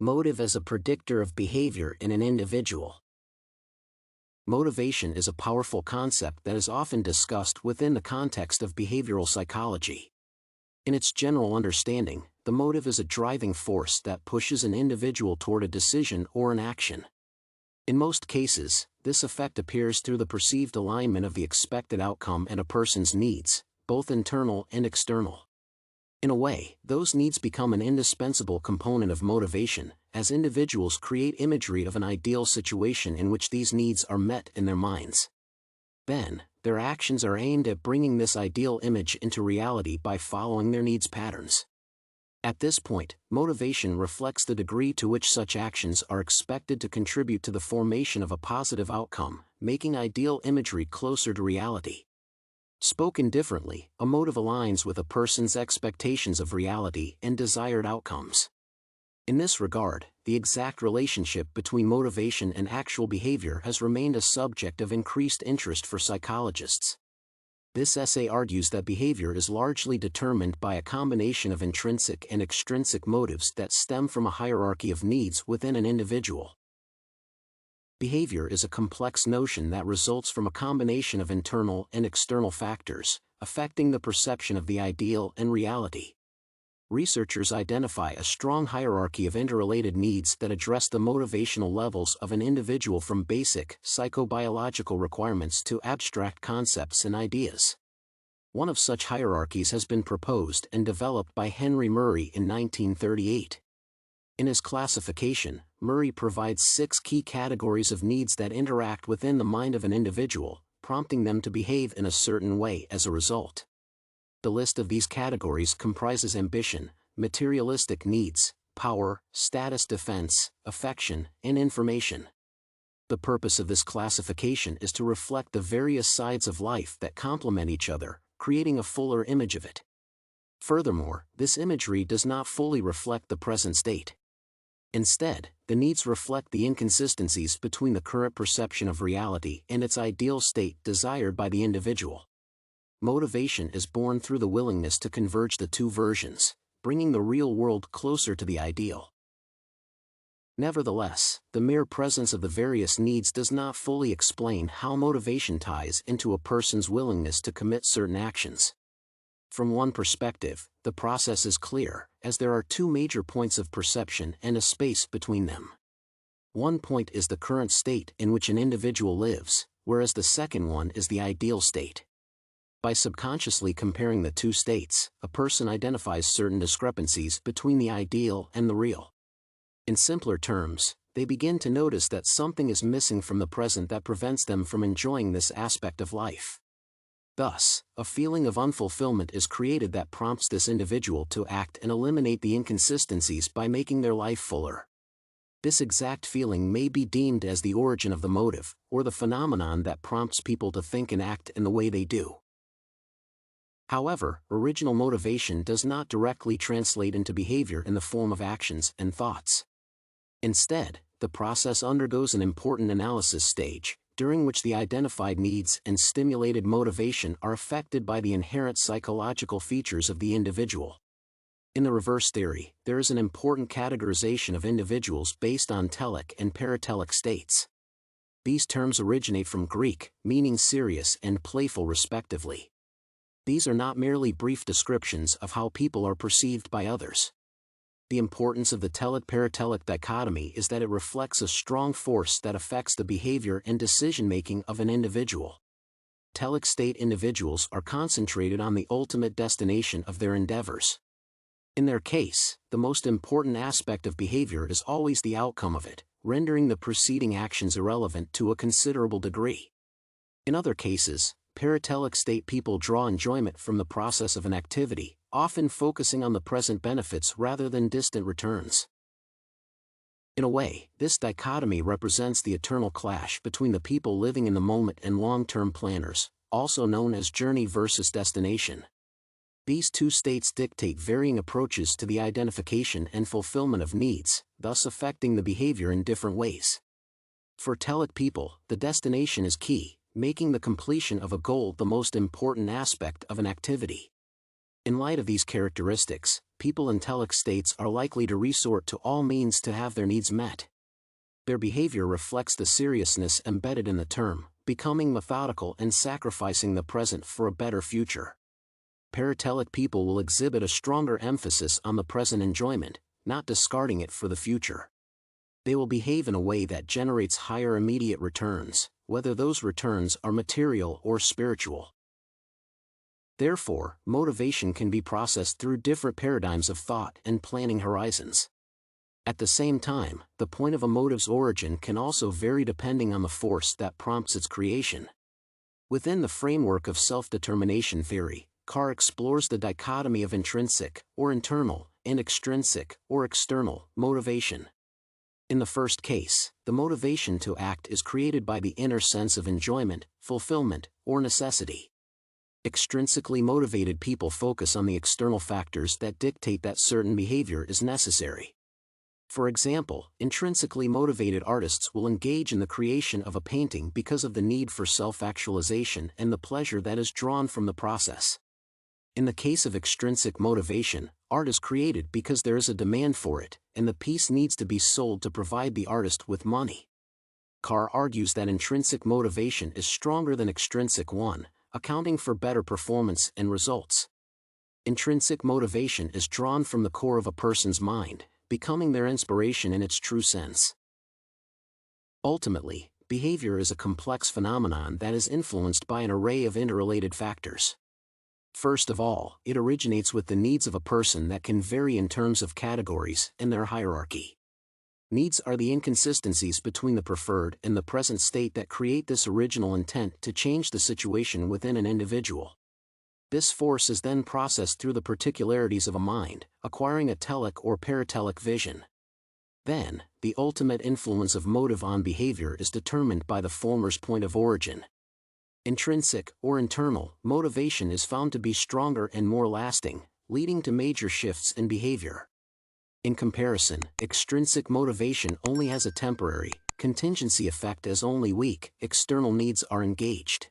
Motive as a predictor of behavior in an individual. Motivation is a powerful concept that is often discussed within the context of behavioral psychology. In its general understanding, the motive is a driving force that pushes an individual toward a decision or an action. In most cases, this effect appears through the perceived alignment of the expected outcome and a person's needs, both internal and external. In a way, those needs become an indispensable component of motivation, as individuals create imagery of an ideal situation in which these needs are met in their minds. Then, their actions are aimed at bringing this ideal image into reality by following their needs patterns. At this point, motivation reflects the degree to which such actions are expected to contribute to the formation of a positive outcome, making ideal imagery closer to reality. Spoken differently, a motive aligns with a person's expectations of reality and desired outcomes. In this regard, the exact relationship between motivation and actual behavior has remained a subject of increased interest for psychologists. This essay argues that behavior is largely determined by a combination of intrinsic and extrinsic motives that stem from a hierarchy of needs within an individual. Behavior is a complex notion that results from a combination of internal and external factors, affecting the perception of the ideal and reality. Researchers identify a strong hierarchy of interrelated needs that address the motivational levels of an individual from basic psychobiological requirements to abstract concepts and ideas. One of such hierarchies has been proposed and developed by Henry Murray in 1938. In his classification, Murray provides 6 key categories of needs that interact within the mind of an individual, prompting them to behave in a certain way as a result. The list of these categories comprises ambition, materialistic needs, power, status defense, affection, and information. The purpose of this classification is to reflect the various sides of life that complement each other, creating a fuller image of it. Furthermore, this imagery does not fully reflect the present state. Instead, the needs reflect the inconsistencies between the current perception of reality and its ideal state desired by the individual. Motivation is born through the willingness to converge the two versions, bringing the real world closer to the ideal. Nevertheless, the mere presence of the various needs does not fully explain how motivation ties into a person's willingness to commit certain actions. From one perspective, the process is clear, as there are 2 major points of perception and a space between them. One point is the current state in which an individual lives, whereas the second one is the ideal state. By subconsciously comparing the 2 states, a person identifies certain discrepancies between the ideal and the real. In simpler terms, they begin to notice that something is missing from the present that prevents them from enjoying this aspect of life. Thus, a feeling of unfulfillment is created that prompts this individual to act and eliminate the inconsistencies by making their life fuller. This exact feeling may be deemed as the origin of the motive, or the phenomenon that prompts people to think and act in the way they do. However, original motivation does not directly translate into behavior in the form of actions and thoughts. Instead, the process undergoes an important analysis stage, during which the identified needs and stimulated motivation are affected by the inherent psychological features of the individual. In the reverse theory, there is an important categorization of individuals based on telic and paratelic states. These terms originate from Greek, meaning serious and playful respectively. These are not merely brief descriptions of how people are perceived by others. The importance of the Telic-paratelic dichotomy is that it reflects a strong force that affects the behavior and decision-making of an individual. Telic state individuals are concentrated on the ultimate destination of their endeavors. In their case, the most important aspect of behavior is always the outcome of it, rendering the preceding actions irrelevant to a considerable degree. In other cases, paratelic state people draw enjoyment from the process of an activity, often focusing on the present benefits rather than distant returns. In a way, this dichotomy represents the eternal clash between the people living in the moment and long-term planners, also known as journey versus destination. These 2 states dictate varying approaches to the identification and fulfillment of needs, thus affecting the behavior in different ways. For telic people, the destination is key, making the completion of a goal the most important aspect of an activity. In light of these characteristics, people in telic states are likely to resort to all means to have their needs met. Their behavior reflects the seriousness embedded in the term, becoming methodical and sacrificing the present for a better future. Paratelic people will exhibit a stronger emphasis on the present enjoyment, not discarding it for the future. They will behave in a way that generates higher immediate returns, whether those returns are material or spiritual. Therefore, motivation can be processed through different paradigms of thought and planning horizons. At the same time, the point of a motive's origin can also vary depending on the force that prompts its creation. Within the framework of self-determination theory, Carr explores the dichotomy of intrinsic, or internal, and extrinsic, or external, motivation. In the first case, the motivation to act is created by the inner sense of enjoyment, fulfillment, or necessity. Extrinsically motivated people focus on the external factors that dictate that certain behavior is necessary. For example, intrinsically motivated artists will engage in the creation of a painting because of the need for self-actualization and the pleasure that is drawn from the process. In the case of extrinsic motivation, art is created because there is a demand for it, and the piece needs to be sold to provide the artist with money. Carr argues that intrinsic motivation is stronger than extrinsic one, accounting for better performance and results. Intrinsic motivation is drawn from the core of a person's mind, becoming their inspiration in its true sense. Ultimately, behavior is a complex phenomenon that is influenced by an array of interrelated factors. First of all, it originates with the needs of a person that can vary in terms of categories and their hierarchy. Needs are the inconsistencies between the preferred and the present state that create this original intent to change the situation within an individual. This force is then processed through the particularities of a mind, acquiring a telic or paratelic vision. Then, the ultimate influence of motive on behavior is determined by the former's point of origin. Intrinsic, or internal, motivation is found to be stronger and more lasting, leading to major shifts in behavior. In comparison, extrinsic motivation only has a temporary, contingency effect as only weak, external needs are engaged.